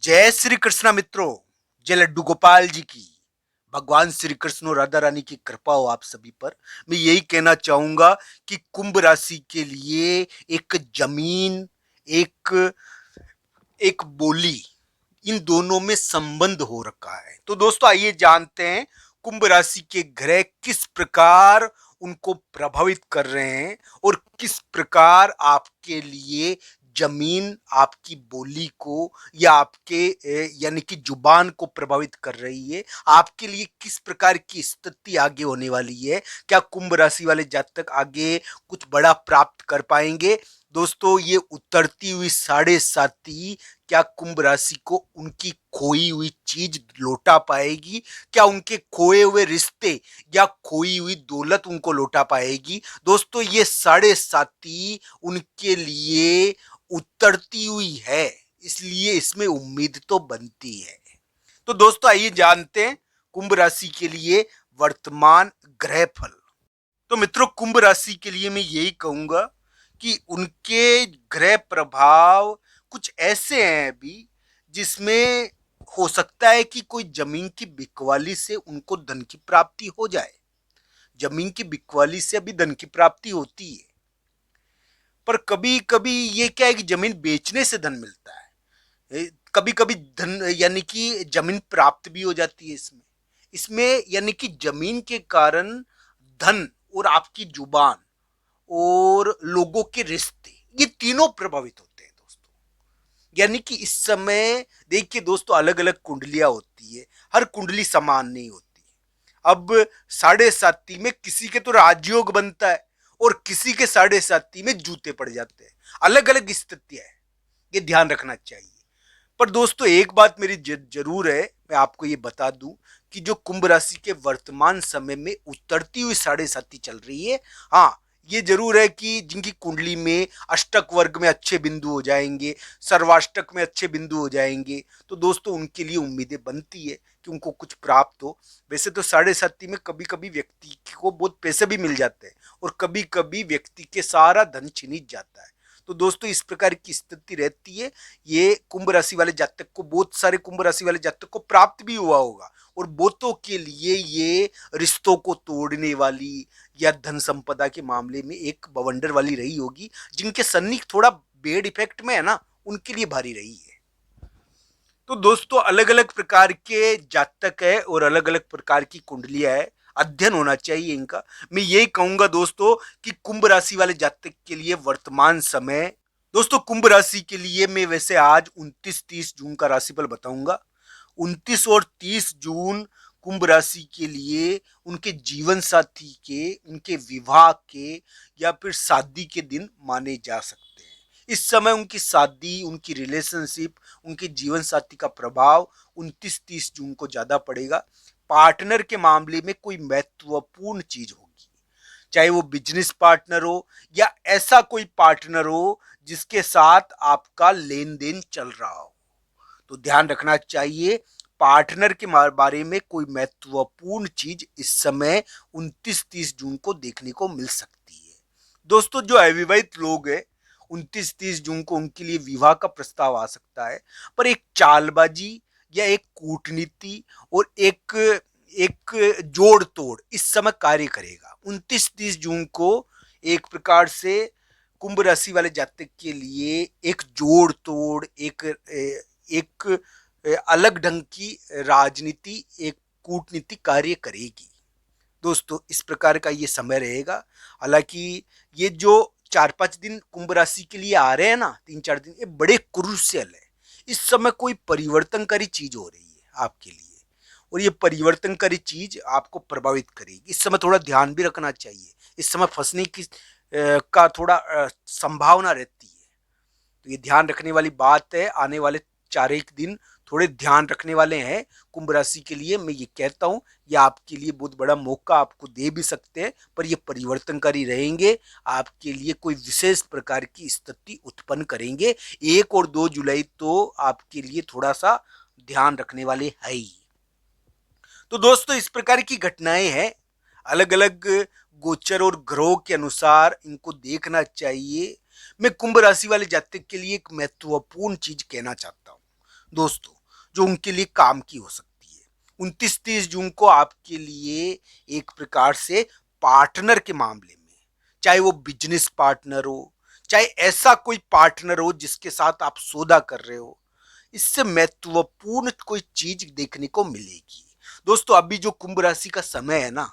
जय श्री कृष्णा मित्रों। जय लड्डू गोपाल जी की। भगवान श्री कृष्ण और राधा रानी की कृपा हो आप सभी पर। मैं यही कहना चाहूंगा कि कुंभ राशि के लिए एक जमीन, एक एक बोली, इन दोनों में संबंध हो रखा है। तो दोस्तों आइए जानते हैं कुंभ राशि के ग्रह किस प्रकार उनको प्रभावित कर रहे हैं और किस प्रकार आपके लिए जमीन आपकी बोली को या आपके यानी कि जुबान को प्रभावित कर रही है। आपके लिए किस प्रकार की स्थिति आगे होने वाली है। क्या कुंभ राशि वाले जातक आगे कुछ बड़ा प्राप्त कर पाएंगे। दोस्तों ये उतरती हुई साढ़े साती क्या कुंभ राशि को उनकी खोई हुई चीज लौटा पाएगी। क्या उनके खोए हुए रिश्ते या खोई हुई दौलत उनको लौटा पाएगी। दोस्तों ये साढ़े साती उनके लिए उतरती हुई है, इसलिए इसमें उम्मीद तो बनती है। तो दोस्तों आइए जानते हैं कुंभ राशि के लिए वर्तमान ग्रह फल। तो मित्रों कुंभ राशि के लिए मैं यही कहूंगा कि उनके ग्रह प्रभाव कुछ ऐसे हैं अभी जिसमें हो सकता है कि कोई जमीन की बिकवाली से उनको धन की प्राप्ति हो जाए। जमीन की बिकवाली से अभी धन की प्राप्ति होती है, पर कभी कभी ये क्या है कि जमीन बेचने से धन मिलता है। कभी कभी धन यानी कि जमीन प्राप्त भी हो जाती है। इसमें इसमें यानी कि जमीन के कारण धन और आपकी जुबान और लोगों के रिश्ते, ये तीनों प्रभावित होते हैं दोस्तों। यानी कि इस समय देखिए दोस्तों अलग अलग कुंडलियां होती है, हर कुंडली समान नहीं होती। अब साढ़े साती में किसी के तो राजयोग बनता है और किसी के साढ़े साती में जूते पड़ जाते हैं। अलग अलग स्थितियां है, ये ध्यान रखना चाहिए। पर दोस्तों एक बात मेरी जरूर है, मैं आपको ये बता दूं कि जो कुंभ राशि के वर्तमान समय में उतरती हुई साढ़े साती चल रही है, हाँ ये जरूर है कि जिनकी कुंडली में अष्टक वर्ग में अच्छे बिंदु हो जाएंगे, सर्वाष्टक में अच्छे बिंदु हो जाएंगे, तो दोस्तों उनके लिए उम्मीदें बनती है कि उनको कुछ प्राप्त हो। वैसे तो साढ़े साती में कभी कभी व्यक्ति को बहुत पैसे भी मिल जाते हैं और कभी कभी व्यक्ति के सारा धन छिन जाता है। तो दोस्तों इस प्रकार की स्थिति रहती है। ये कुंभ राशि वाले जातक को, बहुत सारे कुंभ राशि वाले जातक को प्राप्त भी हुआ होगा और बहुतों के लिए ये रिश्तों को तोड़ने वाली या धन संपदा के मामले में एक बवंडर वाली रही होगी। जिनके सन्नी थोड़ा बेड इफेक्ट में है ना, उनके लिए भारी रही है। तो दोस्तों अलग अलग प्रकार के जातक है और अलग अलग प्रकार की कुंडलियां है, अध्ययन होना चाहिए इनका। मैं यही कहूंगा दोस्तों कि कुंभ राशि वाले जातक के लिए वर्तमान समय, दोस्तों कुंभ राशि के लिए मैं वैसे आज 29-30 जून का राशिफल बताऊंगा। 29 और 30 जून कुंभ राशि के लिए उनके जीवन साथी के, उनके विवाह के या फिर शादी के दिन माने जा सकते हैं। इस समय उनकी शादी, उनकी रिलेशनशिप, उनके जीवन साथी का प्रभाव 29-30 जून को ज्यादा पड़ेगा। पार्टनर के मामले में कोई महत्वपूर्ण चीज होगी, चाहे वो बिजनेस पार्टनर हो या ऐसा कोई पार्टनर हो जिसके साथ आपका लेन देन चल रहा हो। तो ध्यान रखना चाहिए, पार्टनर के बारे में कोई महत्वपूर्ण चीज इस समय 29-30 जून को देखने को मिल सकती है। दोस्तों जो अविवाहित लोग हैं, 29-30 जून को उनके लिए विवाह का प्रस्ताव आ सकता है, पर एक चालबाजी या एक कूटनीति और एक एक जोड़ तोड़ इस समय कार्य करेगा। 29-30 जून को एक प्रकार से कुंभ राशि वाले जातक के लिए एक जोड़ तोड़, एक अलग ढंग की राजनीति, एक कूटनीति कार्य करेगी। दोस्तों इस प्रकार का ये समय रहेगा। हालांकि ये जो 4-5 दिन कुंभ राशि के लिए आ रहे हैं ना, 3-4 दिन, ये बड़े क्रूशियल है। इस समय कोई परिवर्तनकारी चीज हो रही है आपके लिए और ये परिवर्तनकारी चीज आपको प्रभावित करेगी। इस समय थोड़ा ध्यान भी रखना चाहिए, इस समय फंसने की का थोड़ा संभावना रहती है। तो ये ध्यान रखने वाली बात है। आने वाले 4 एक दिन थोड़े ध्यान रखने वाले हैं कुंभ राशि के लिए। मैं ये कहता हूं ये आपके लिए बहुत बड़ा मौका आपको दे भी सकते हैं, पर ये परिवर्तनकारी रहेंगे, आपके लिए कोई विशेष प्रकार की स्थिति उत्पन्न करेंगे। 1 और 2 जुलाई तो आपके लिए थोड़ा सा ध्यान रखने वाले है ही। तो दोस्तों इस प्रकार की घटनाएं हैं, अलग अलग गोचर और ग्रहों के अनुसार इनको देखना चाहिए। मैं कुंभ राशि वाले जातक के लिए एक महत्वपूर्ण चीज कहना चाहता हूं। दोस्तों, जो उनके लिए काम की हो सकती है। 29-30 जून को आपके लिए एक प्रकार से पार्टनर के मामले में, चाहे वो बिजनेस पार्टनर हो, चाहे ऐसा कोई पार्टनर हो जिसके साथ आप सौदा कर रहे हो, इससे महत्वपूर्ण कोई चीज देखने को मिलेगी। दोस्तों, अभी जो कुंभ राशि का समय है ना,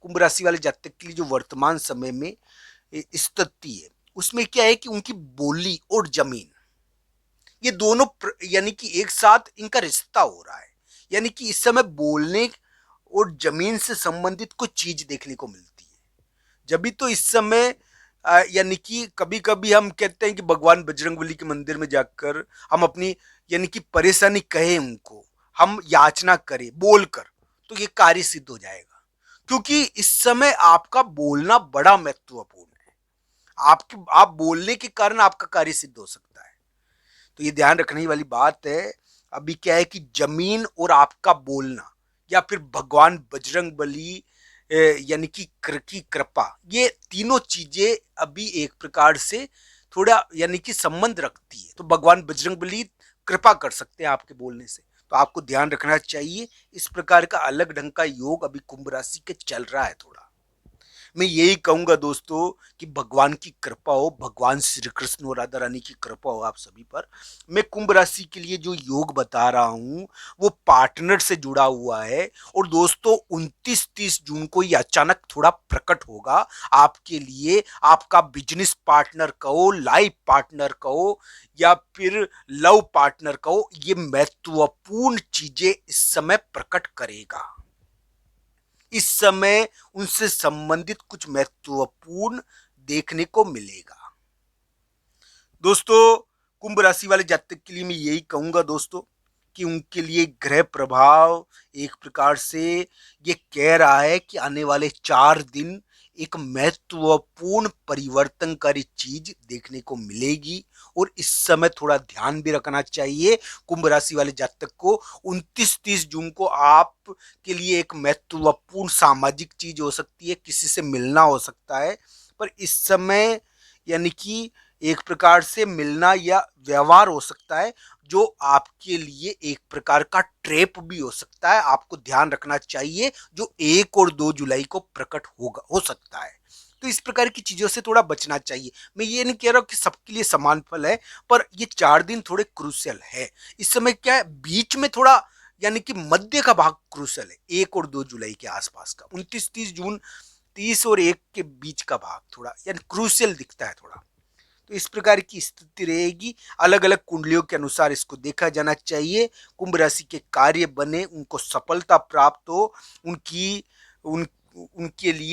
कुंभ राशि वाले जातक के लिए जो वर्तमान समय में स्थिति है, उसमें क्या है कि उनकी बोली और जमीन, ये दोनों यानी कि एक साथ इनका रिश्ता हो रहा है। यानी कि इस समय बोलने और जमीन से संबंधित कोई चीज देखने को मिलती है। जब भी तो इस समय यानी कि कभी कभी हम कहते हैं कि भगवान बजरंगबली के मंदिर में जाकर हम अपनी यानी कि परेशानी कहें, उनको हम याचना करें बोलकर, तो ये कार्य सिद्ध हो जाएगा। क्योंकि इस समय आपका बोलना बड़ा महत्वपूर्ण है। आप बोलने के कारण आपका कार्य सिद्ध हो सकता है। तो ये ध्यान रखने वाली बात है। अभी क्या है कि जमीन और आपका बोलना, या फिर भगवान बजरंग बली यानी कि की कृपा, ये तीनों चीजें अभी एक प्रकार से थोड़ा यानी कि संबंध रखती है। तो भगवान बजरंग बली कृपा कर सकते हैं आपके बोलने से, तो आपको ध्यान रखना चाहिए। इस प्रकार का अलग ढंग का योग अभी कुंभ राशि के चल रहा है थोड़ा। मैं यही कहूंगा दोस्तों कि भगवान की कृपा हो, भगवान श्री कृष्ण और राधा रानी की कृपा हो आप सभी पर। मैं कुंभ राशि के लिए जो योग बता रहा हूं वो पार्टनर से जुड़ा हुआ है। और दोस्तों, 29-30 जून को ये अचानक थोड़ा प्रकट होगा आपके लिए। आपका बिजनेस पार्टनर कहो, लाइफ पार्टनर कहो, या फिर लव पार्टनर कहो, ये महत्वपूर्ण चीजें इस समय प्रकट करेगा। इस समय उनसे संबंधित कुछ महत्वपूर्ण देखने को मिलेगा। दोस्तों, कुंभ राशि वाले जातक के लिए मैं यही कहूंगा दोस्तों कि उनके लिए ग्रह प्रभाव एक प्रकार से ये कह रहा है कि आने वाले 4 दिन एक महत्वपूर्ण परिवर्तनकारी चीज देखने को मिलेगी। और इस समय थोड़ा ध्यान भी रखना चाहिए कुंभ राशि वाले जातक को। 29-30 जून को आप के लिए एक महत्वपूर्ण सामाजिक चीज हो सकती है, किसी से मिलना हो सकता है। पर इस समय यानी कि एक प्रकार से मिलना या व्यवहार हो सकता है जो आपके लिए एक प्रकार का ट्रैप भी हो सकता है। आपको ध्यान रखना चाहिए, जो 1 और 2 जुलाई को प्रकट हो सकता है। तो इस प्रकार की चीजों से थोड़ा बचना चाहिए। मैं ये नहीं कह रहा हूं कि सबके लिए समान फल है, पर ये 4 दिन थोड़े क्रूशियल है। इस समय क्या है, बीच में थोड़ा यानी कि मध्य का भाग क्रूशियल है, 1 और 2 जुलाई के आसपास का, 29-30 जून, 30 और 1 के बीच का भाग थोड़ा यानी क्रूशियल दिखता है थोड़ा। तो इस प्रकार की स्थिति रहेगी। अलग अलग कुंडलियों के अनुसार इसको देखा जाना चाहिए। कुंभ राशि के कार्य बने, उनको सफलता प्राप्त हो, उनकी उन उनके लिए